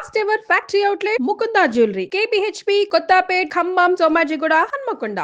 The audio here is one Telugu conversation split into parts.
First ever factory outlet Mukunda jewellery KPHB Kothapet Khammam Somajiguda Hanamkonda.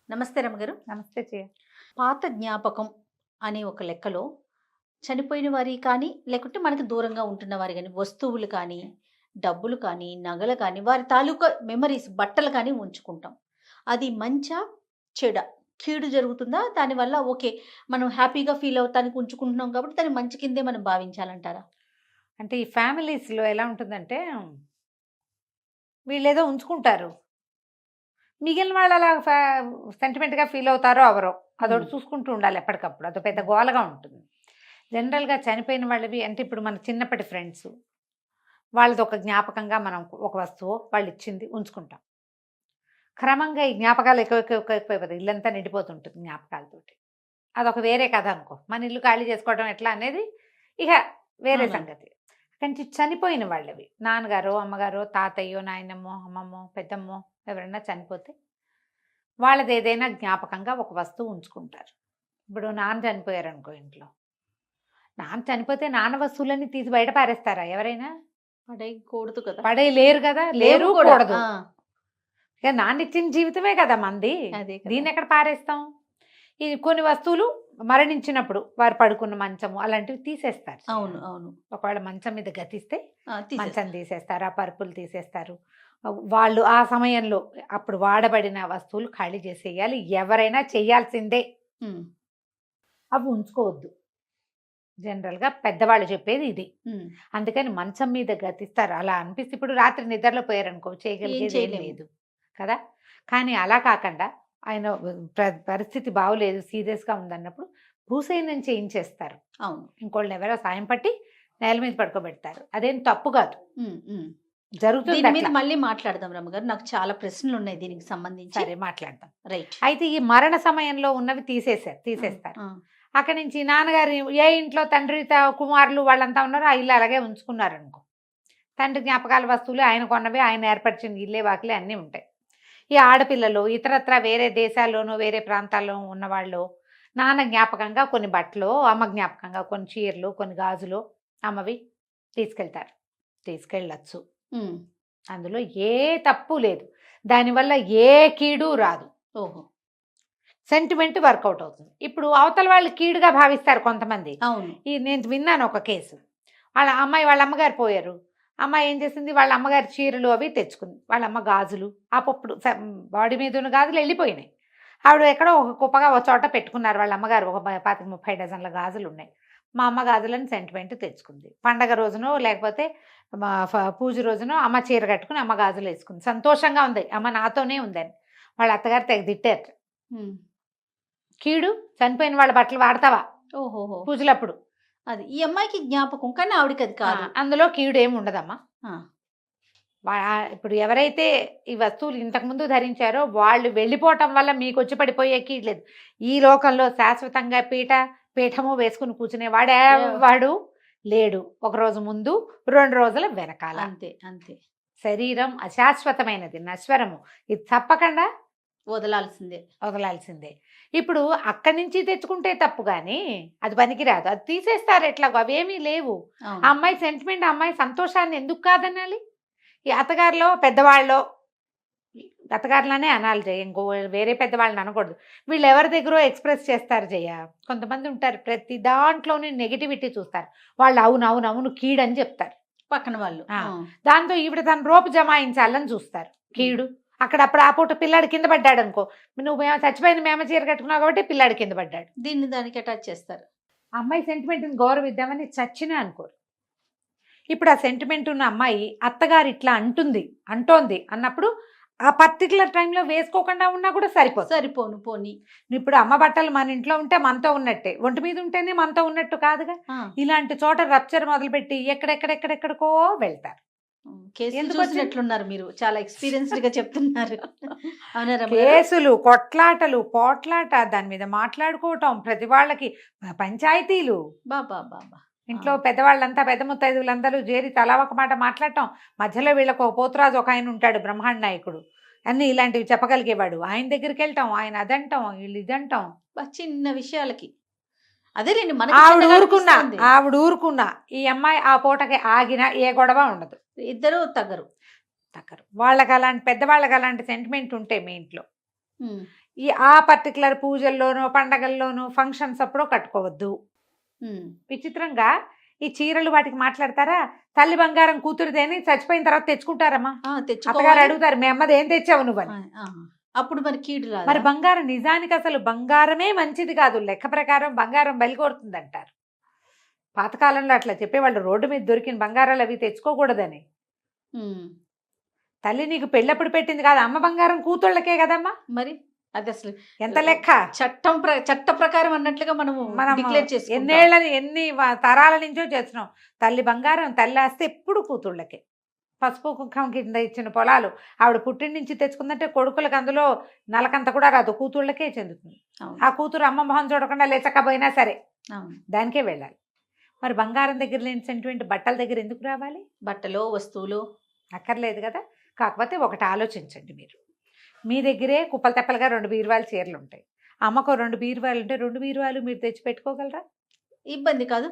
నమస్తే రమగారు. నమస్తే చెయ్య. పాత జ్ఞాపకం అనే ఒక లెక్కలో చనిపోయిన వారి కానీ లేకుంటే మనకు దూరంగా ఉంటున్న వారి కానీ వస్తువులు కానీ డబ్బులు కానీ నగలు కానీ వారి తాలూకా మెమరీస్ బట్టలు కానీ ఉంచుకుంటాం. అది మంచా చెడ కీడు జరుగుతుందా? దానివల్ల ఓకే మనం హ్యాపీగా ఫీల్ అవుతానికి ఉంచుకుంటున్నాం కాబట్టి దాన్ని మంచి కిందే మనం భావించాలంటారా? అంటే ఈ ఫ్యామిలీస్లో ఎలా ఉంటుందంటే వీళ్ళు ఏదో ఉంచుకుంటారు, మిగిలిన వాళ్ళు అలా సెంటిమెంట్గా ఫీల్ అవుతారో అవరో అదొకటి చూసుకుంటూ ఉండాలి ఎప్పటికప్పుడు. అదో పెద్ద గోలగా ఉంటుంది. జనరల్గా చనిపోయిన వాళ్ళవి అంటే ఇప్పుడు మన చిన్నప్పటి ఫ్రెండ్స్ వాళ్ళది ఒక జ్ఞాపకంగా మనం ఒక వస్తువు వాళ్ళు ఇచ్చింది ఉంచుకుంటాం. క్రమంగా ఈ జ్ఞాపకాలు ఎక్కువైపోతాయి, ఇల్లంతా నిండిపోతుంటుంది జ్ఞాపకాలతోటి. అదొక వేరే కథ అనుకో. మన ఇల్లు ఖాళీ చేసుకోవడం ఎట్లా అనేది ఇక వేరే సంగతి. కానీ చనిపోయిన వాళ్ళవి నాన్నగారో అమ్మగారో తాతయ్యో నాయనమ్మో అమ్మమ్మో పెద్దమ్మో ఎవరైనా చనిపోతే వాళ్ళది ఏదైనా జ్ఞాపకంగా ఒక వస్తువు ఉంచుకుంటారు. ఇప్పుడు నాన్న చనిపోయారు అనుకో, ఇంట్లో నాన్న చనిపోతే నాన్న వస్తువులన్నీ తీసి బయట పారేస్తారా ఎవరైనా? పడేయకూడదు కదా. పడేయలేరు కదా, లేరు కూడదు. ఇక నాన్న ఇచ్చిన జీవితమే కదా మంది, దీన్ని ఎక్కడ పారేస్తాం? ఈ కొన్ని వస్తువులు మరణించినప్పుడు వారు పడుకున్న మంచము అలాంటివి తీసేస్తారు. అవును అవును. ఒకవేళ మంచం మీద గతిస్తే మంచం తీసేస్తారు, ఆ పరుపులు తీసేస్తారు. వాళ్ళు ఆ సమయంలో అప్పుడు వాడబడిన వస్తువులు ఖాళీ చేసేయాలి, ఎవరైనా చేయాల్సిందే. అవి ఉంచుకోవద్దు. జనరల్గా పెద్దవాళ్ళు చెప్పేది ఇది. అందుకని మంచం మీద గతిస్తారు. అలా అనిపిస్తే ఇప్పుడు రాత్రి నిద్రలో పోయారనుకో చేయగలిగేది లేదు కదా. కానీ అలా కాకుండా ఆయన పరిస్థితి బాగులేదు, సీరియస్గా ఉందన్నప్పుడు భూసేనం చేయించేస్తారు. అవును, ఇంకోళ్ళని ఎవరో సాయం పట్టి నేల మీద పడుకోబెడతారు. అదేం తప్పు కాదు, జరుగుతుంది. మళ్ళీ మాట్లాడదాం రమ్మగారు, నాకు చాలా ప్రశ్నలు ఉన్నాయి దీనికి సంబంధించి. సరే మాట్లాడదాం. రైట్. అయితే ఈ మరణ సమయంలో ఉన్నవి తీసేస్తారు. అక్కడి నుంచి నాన్నగారు ఏ ఇంట్లో తండ్రి కుమారులు వాళ్ళంతా ఉన్నారో ఆ ఇల్లు అలాగే ఉంచుకున్నారు అనుకో. తండ్రి జ్ఞాపకాల వస్తువులు ఆయన కొన్నవి, ఆయన ఏర్పరిచిన ఇల్లే వాకిలే అన్నీ ఉంటాయి. ఈ ఆడపిల్లలు ఇతరత్ర వేరే దేశాల్లోనూ వేరే ప్రాంతాల్లో ఉన్నవాళ్ళు నాన్న జ్ఞాపకంగా కొన్ని బట్టలు, అమ్మ జ్ఞాపకంగా కొన్ని చీరలు, కొన్ని గాజులు అమ్మవి తీసుకెళ్ళచ్చు. అందులో ఏ తప్పు లేదు, దానివల్ల ఏ కీడు రాదు. ఓహో, సెంటిమెంట్ వర్కౌట్ అవుతుంది. ఇప్పుడు అవతల వాళ్ళు కీడుగా భావిస్తారు కొంతమంది. అవును. నేను విన్నాను ఒక కేసు. వాళ్ళ అమ్మగారు పోయారు. అమ్మాయి ఏం చేసింది, వాళ్ళ అమ్మగారి చీరలు అవి తెచ్చుకుంది, వాళ్ళ అమ్మ గాజులు ఆ పప్పుడు బాడీ మీద ఉన్న గాజులు వెళ్ళిపోయినాయి. ఆవిడ ఎక్కడో ఒక కుప్పగా ఒక చోట పెట్టుకున్నారు వాళ్ళ అమ్మగారు. ఒక 25-30 డజన్ల గాజులు ఉన్నాయి. మా అమ్మ గాజులని సెంటిమెంట్ తెచ్చుకుంది. పండగ రోజునో లేకపోతే పూజ రోజునో అమ్మ చీర కట్టుకుని అమ్మ గాజులు వేసుకుంది, సంతోషంగా ఉంది, అమ్మ నాతోనే ఉందని. వాళ్ళ అత్తగారు తెగ తిట్టారు. కీడు, చనిపోయిన వాళ్ళ బట్టలు వాడతావా ఓహోహో పూజలప్పుడు? అది ఈ అమ్మాయికి జ్ఞాపకం, కానీ ఆవిడకి అది కాదు. అందులో కీడు ఏమి ఉండదమ్మా. ఇప్పుడు ఎవరైతే ఈ వస్తువులు ఇంతకుముందు ధరించారో వాళ్ళు వెళ్ళిపోవటం వల్ల మీకు వచ్చి పడిపోయే కీడు లేదు. ఈ లోకంలో శాశ్వతంగా పీఠము వేసుకుని కూర్చునేవాడు లేడు. ఒక రోజు ముందు 2 రోజుల వెనకాల, అంతే అంతే. శరీరం అశాశ్వతమైనది, నశ్వరము, ఇది తప్పకుండా వదలాల్సిందే. ఇప్పుడు అక్కడి నుంచి తెచ్చుకుంటే తప్పు, కానీ అది పనికిరాదు, అది తీసేస్తారు. ఎట్లా అవేమీ లేవు. ఆ అమ్మాయి సెంటిమెంట్, అమ్మాయి సంతోషాన్ని ఎందుకు కాదనాలి? ఈ అత్తగారిలో పెద్దవాళ్ళు, అత్తగారులనే అనాలి జయ, ఇంకో వేరే పెద్దవాళ్ళని అనకూడదు. వీళ్ళు ఎవరి దగ్గర ఎక్స్ప్రెస్ చేస్తారు జయ. కొంతమంది ఉంటారు ప్రతి దాంట్లోనే నెగిటివిటీ చూస్తారు. వాళ్ళు అవును కీడని చెప్తారు పక్కన వాళ్ళు. దాంతో ఈవిడ తన రోపు జమాయించాలని చూస్తారు. కీడు అప్పుడు ఆ పూట పిల్లాడు కింద పడ్డాడు అనుకో, నువ్వు చచ్చిపోయిన మేమ చీర కట్టుకున్నావు కాబట్టి పిల్లాడు కింద పడ్డాడు, దీన్ని దానికి అటాచ్ చేస్తారు. అమ్మాయి సెంటిమెంట్ని గౌరవిద్దామని చచ్చినా అనుకోరు. ఇప్పుడు ఆ సెంటిమెంట్ ఉన్న అమ్మాయి అత్తగారు ఇట్లా అంటోంది అన్నప్పుడు ఆ పర్టికులర్ టైంలో వేసుకోకుండా ఉన్నా కూడా పోనీ. ఇప్పుడు అమ్మ బట్టలు మన ఇంట్లో ఉంటే మనతో ఉన్నట్టే, ఒంటి మీద ఉంటేనే మనతో ఉన్నట్టు కాదుగా. ఇలాంటి చోట రప్చర్ మొదలుపెట్టి ఎక్కడెక్కడెక్కడెక్కడికో వెళ్తారు. ఎట్లున్నారు మీరు, చాలా ఎక్స్పీరియన్స్డ్ గా చెప్తున్నారు. కేసులు, కొట్లాటలు, పోట్లాట, దాని మీద మాట్లాడుకోవటం, ప్రతి వాళ్ళకి పంచాయతీలు. బాబా ఇంట్లో పెద్దవాళ్ళంతా పెద్ద ముత్తైదువులందరూ చేరి తలా ఒక మాట మాట్లాడటం. మధ్యలో వీళ్ళకు ఒక పోతురాజు ఒక ఆయన ఉంటాడు, బ్రహ్మాండ నాయకుడు, అన్ని ఇలాంటివి చెప్పగలిగేవాడు. ఆయన దగ్గరికి వెళ్ళటం, ఆయన అదంటాం, వీళ్ళు ఇదంటాం. చిన్న విషయాలకి అదేలేండి మనకి ఆవిడ చిన్నగా ఊరుకున్నా అనిపిస్తుంది. ఆవిడ ఊరుకున్నా ఈ అమ్మాయి ఆ పూటకి ఆగినా ఏ గొడవ ఉండదు. ఇద్దరు తగ్గరు. తగ్గరు. వాళ్ళకి అలాంటి పెద్దవాళ్ళకి అలాంటి సెంటిమెంట్ ఉంటే మీ ఇంట్లో ఉమ్, ఈ ఆ పర్టికులర్ పూజల్లోనో పండగల్లోనో ఫంక్షన్స్ అప్పుడు కట్టుకోవద్దు. ఉమ్. విచిత్రంగా ఈ చీరలు వాటికి మాట్లాడతారా, తల్లి బంగారం కూతురుదేని చచ్చిపోయిన తర్వాత తెచ్చుకుంటారమ్మా. అత్తగారు తెచ్చుకోవాలి. అడుగుతారు మీ అమ్మది ఏం తెచ్చావు నువ్వని. ఆ, అప్పుడు మరి కీడు మరి రాదు. బంగారం నిజానికి అసలు బంగారమే మంచిది కాదు, లెక్క ప్రకారం బంగారం బలి కొడుతుంది అంటారు. పాతకాలంలో అట్లా చెప్పేవాళ్ళు, రోడ్డు మీద దొరికిన బంగారాలు అవి తెచ్చుకోకూడదని. తల్లి నీకు పెళ్ళప్పుడు పెట్టింది కాదు, అమ్మ బంగారం కూతుళ్ళకే కదమ్మా. మరి అది అసలు ఎంత లెక్క. చట్ట ప్రకారం అన్నట్లుగా మనం డిక్లేర్ చేసుకుంటాం. ఎన్నేళ్ళని ఎన్ని తరాల నుంచో చేస్తున్నాం. తల్లి బంగారం తల్లి ఆస్తే ఎప్పుడు కూతుళ్ళకే. పసుపు కుంకం కింద ఇచ్చిన పొలాలు ఆవిడ పుట్టిన నుంచి తెచ్చుకుందంటే కొడుకులకు అందులో నలకంత కూడా రాదు, కూతుళ్ళకే చెందుతుంది. అవును, ఆ కూతురు అమ్మ మొహం చూడకుండా లేచకపోయినా సరే అవును. దానికే వెళ్ళాలి. మరి బంగారం దగ్గర లేని సెంటిమెంట్ బట్టల దగ్గర ఎందుకు రావాలి? బట్టలు వస్తువులు అక్కర్లేదు కదా. కాకపోతే ఒకటి ఆలోచించండి, మీరు మీ దగ్గరే కుప్పలు తెప్పలుగా 2 బీరువాలు చీరలు ఉంటాయి, అమ్మకు 2 బీరువాలు ఉంటే 2 బీరువాలు మీరు తెచ్చి పెట్టుకోగలరా? ఇబ్బంది కాదు.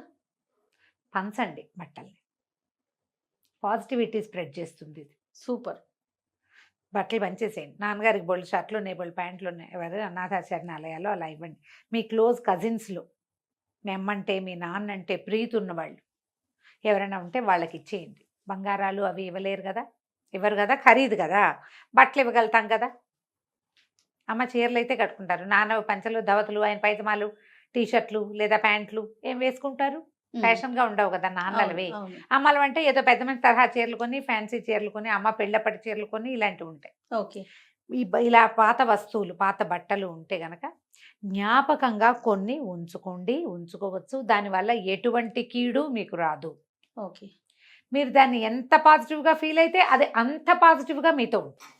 పంచండి బట్టల్ని, పాజిటివిటీ స్ప్రెడ్ చేస్తుంది ఇది. సూపర్. బట్టలు పంచేసేయండి. నాన్నగారికి బోల్డ్ షర్ట్లు ఉన్నాయి, బోల్డ్ ప్యాంట్లు ఉన్నాయి, ఎవరు అనాథాశరణాలయాల్లో అలా ఇవ్వండి. మీ క్లోజ్ కజిన్స్లో మీ అమ్మంటే మీ నాన్నంటే ప్రీతి ఉన్నవాళ్ళు ఎవరైనా ఉంటే వాళ్ళకి ఇచ్చేయండి. బంగారాలు అవి ఇవ్వలేరు కదా, ఇవ్వరు కదా, ఖరీదు కదా, బట్టలు ఇవ్వగలుగుతాం కదా. అమ్మ చీరలు అయితే కట్టుకుంటారు, నాన్న పంచలు దవతలు ఆయన పైతమాలు టీషర్ట్లు లేదా ప్యాంట్లు ఏం వేసుకుంటారు, ఫ్యాషన్గా ఉండవు కదా నాన్నలవి. అవును. అమ్మలు అంటే ఏదో పెద్ద మంచి తరహా చీరలు కొని, ఫ్యాన్సీ చీరలు కొని, అమ్మ పెళ్ళప్పటి చీరలు కొని, ఇలాంటివి ఉంటాయి. ఓకే. ఇలా పాత వస్తువులు పాత బట్టలు ఉంటే గనక జ్ఞాపకంగా కొన్ని ఉంచుకోవచ్చు. దానివల్ల ఎటువంటి కీడు మీకు రాదు. ఓకే. మీరు దాన్ని ఎంత పాజిటివ్గా ఫీల్ అయితే అది అంత పాజిటివ్గా మీతో ఉంటుంది.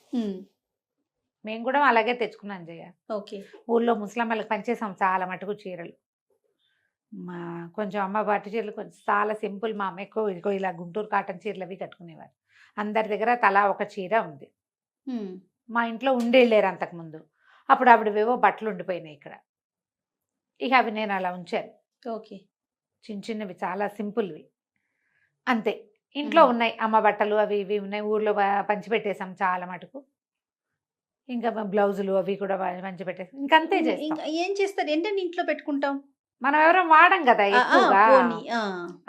మేము కూడా అలాగే తెచ్చుకున్నాం జయ. ఓకే. ఊళ్ళో ముసలమ్మలకు పనిచేసాం చాలా మటుకు చీరలు. మా కొంచెం అమ్మ పట్టు చీరలు కొంచెం చాలా సింపుల్, మా అమ్మ ఎక్కువ ఇదిగో ఇలా గుంటూరు కాటన్ చీరలు అవి కట్టుకునేవారు. అందరి దగ్గర తలా ఒక చీర ఉంది. మా ఇంట్లో ఉండేళ్ళారు అంతకుముందు. అప్పుడు ఆవిడవేవో బట్టలు ఉండిపోయినాయి ఇక్కడ, ఇక అవి నేను అలా ఉంచాను. ఓకే. చిన్న చిన్నవి చాలా సింపుల్వి అంతే. ఇంట్లో ఉన్నాయి అమ్మ బట్టలు అవి ఇవి ఉన్నాయి, ఊర్లో పంచిపెట్టేసాం చాలా మటుకు. ఇంకా బ్లౌజులు అవి కూడా పంచిపెట్టేసాం. ఇంకంతే చేస్తాం. ఇంకా ఏం చేస్తారు? ఏంటంటే ఇంట్లో పెట్టుకుంటాం, మనం ఎవరం వాడం కదా ఎక్కువగా, పోనీ.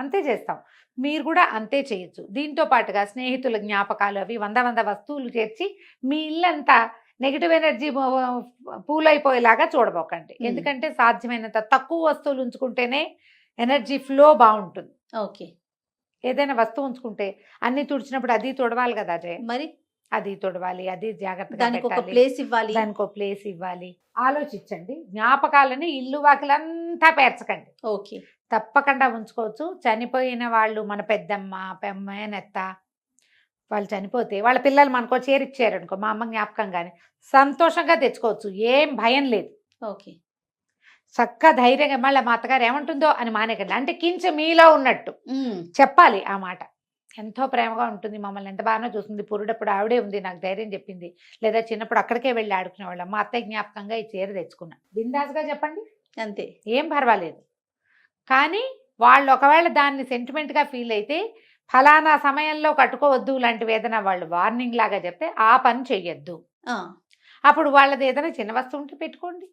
అంతే చేస్తాం. మీరు కూడా అంతే చేయొచ్చు. దీంతో పాటుగా స్నేహితుల జ్ఞాపకాలు అవి 100 వస్తువులు చేర్చి మీ ఇల్లంతా నెగిటివ్ ఎనర్జీ పూలైపోయేలాగా చూడబోకండి. ఎందుకంటే సాధ్యమైనంత తక్కువ వస్తువులు ఉంచుకుంటేనే ఎనర్జీ ఫ్లో బాగుంటుంది. ఓకే. ఏదైనా వస్తువు ఉంచుకుంటే అన్ని తుడిచినప్పుడు అది తొడవాలి కదా అజయ్, మరి అది తొడవాలి, అది జాగ్రత్తగా దానికి ఒక పెట్టాలి, ప్లేస్ ఇవ్వాలి. దానికి ఒక ప్లేస్ ఇవ్వాలి. ఆలోచించండి. జ్ఞాపకాలని ఇల్లు వాకిలంతా పేర్చకండి. ఓకే. తప్పకుండా ఉంచుకోవచ్చు. చనిపోయిన వాళ్ళు మన పెద్దమ్మ మేనత్త వాళ్ళు చనిపోతే వాళ్ళ పిల్లలు మనకో చేరిచ్చారు అనుకో, మా అమ్మ జ్ఞాపకంగానే సంతోషంగా తెచ్చుకోవచ్చు, ఏం భయం లేదు. ఓకే. చక్కగా ధైర్యంగా మళ్ళీ మా అత్తగారు ఏమంటుందో అని మానేకండి. అంటే కించ మీలో ఉన్నట్టు చెప్పాలి ఆ మాట. ఎంతో ప్రేమగా ఉంటుంది, మమ్మల్ని ఎంత బాగానో చూస్తుంది, పురుడప్పుడు ఆవిడే ఉంది నాకు ధైర్యం చెప్పింది, లేదా చిన్నప్పుడు అక్కడికే వెళ్ళి ఆడుకునేవాళ్ళం, మా అత్తయ్య జ్ఞాపకంగా ఈ చీర తెచ్చుకున్నా. బిందాస్గా చెప్పండి, అంతే, ఏం పర్వాలేదు. కానీ వాళ్ళు ఒకవేళ దాన్ని సెంటిమెంట్గా ఫీల్ అయితే ఫలానా సమయంలో కట్టుకోవద్దు లాంటివి ఏదైనా వాళ్ళు వార్నింగ్ లాగా చెప్తే ఆ పని చెయ్యొద్దు. అప్పుడు వాళ్ళది ఏదైనా చిన్న వస్తువు ఉంటే పెట్టుకోండి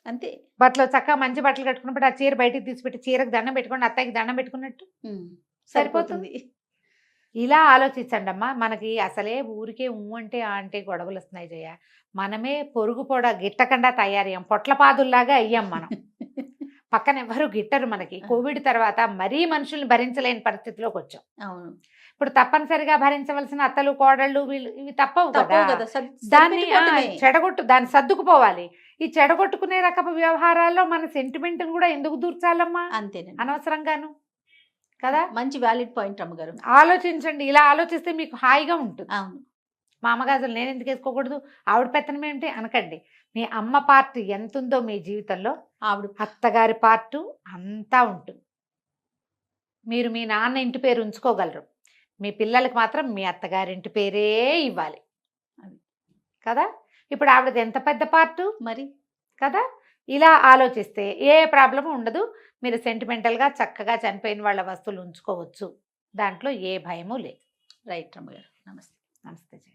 అంతే. బట్టలు చక్కగా మంచి బట్టలు కట్టుకున్నప్పుడు ఆ చీర బయటికి తీసిపెట్టి చీరకు దండం పెట్టుకోండి, అత్తయ్యకి దండం పెట్టుకున్నట్టు సరిపోతుంది. ఇలా ఆలోచించండి అమ్మా. మనకి అసలే ఊరికే అంటే అంటే గొడవలు వస్తున్నాయి జయ. మనమే పొరుగు పొడ గిట్టకుండా తయారయ్యాం, పొట్లపాదుల్లాగా అయ్యాం మనం. పక్కన ఎవరు గిట్టరు మనకి. కోవిడ్ తర్వాత మరీ మనుషుల్ని భరించలేని పరిస్థితిలోకి వచ్చాం. అవును. ఇప్పుడు తప్పనిసరిగా భరించవలసిన అత్తలు కోడళ్ళు వీళ్ళు ఇవి తప్పవు కదా. దాన్ని దాన్ని సర్దుకుపోవాలి. ఈ చెడగొట్టుకునే రకపు వ్యవహారాల్లో మన సెంటిమెంట్ కూడా ఎందుకు దూర్చాలమ్మా, అంతేనండి, అనవసరంగాను కదా. మంచి వ్యాలిడ్ పాయింట్ అమ్మగారు. ఆలోచించండి, ఇలా ఆలోచిస్తే మీకు హాయిగా ఉంటుంది. అవును. మా అమ్మగాజులు నేను ఎందుకు వేసుకోకూడదు, ఆవిడ పెత్తనం ఏంటి అనకండి. మీ అమ్మ పార్ట్ ఎంత ఉందో మీ జీవితంలో ఆవిడ అత్తగారి పార్టు అంతా ఉంటుంది. మీరు మీ నాన్న ఇంటి పేరు ఉంచుకోగలరు, మీ పిల్లలకి మాత్రం మీ అత్తగారింటి పేరే ఇవ్వాలి కదా. ఇప్పుడు ఆవిడది ఎంత పెద్ద పార్టు మరి కదా. ఇలా ఆలోచిస్తే ఏ ప్రాబ్లము ఉండదు. మీరు సెంటిమెంటల్గా చక్కగా చనిపోయిన వాళ్ళ వస్తువులు ఉంచుకోవచ్చు. దాంట్లో ఏ భయము లేదు. రైట్ రమ్మ గారు. నమస్తే. నమస్తే జయ.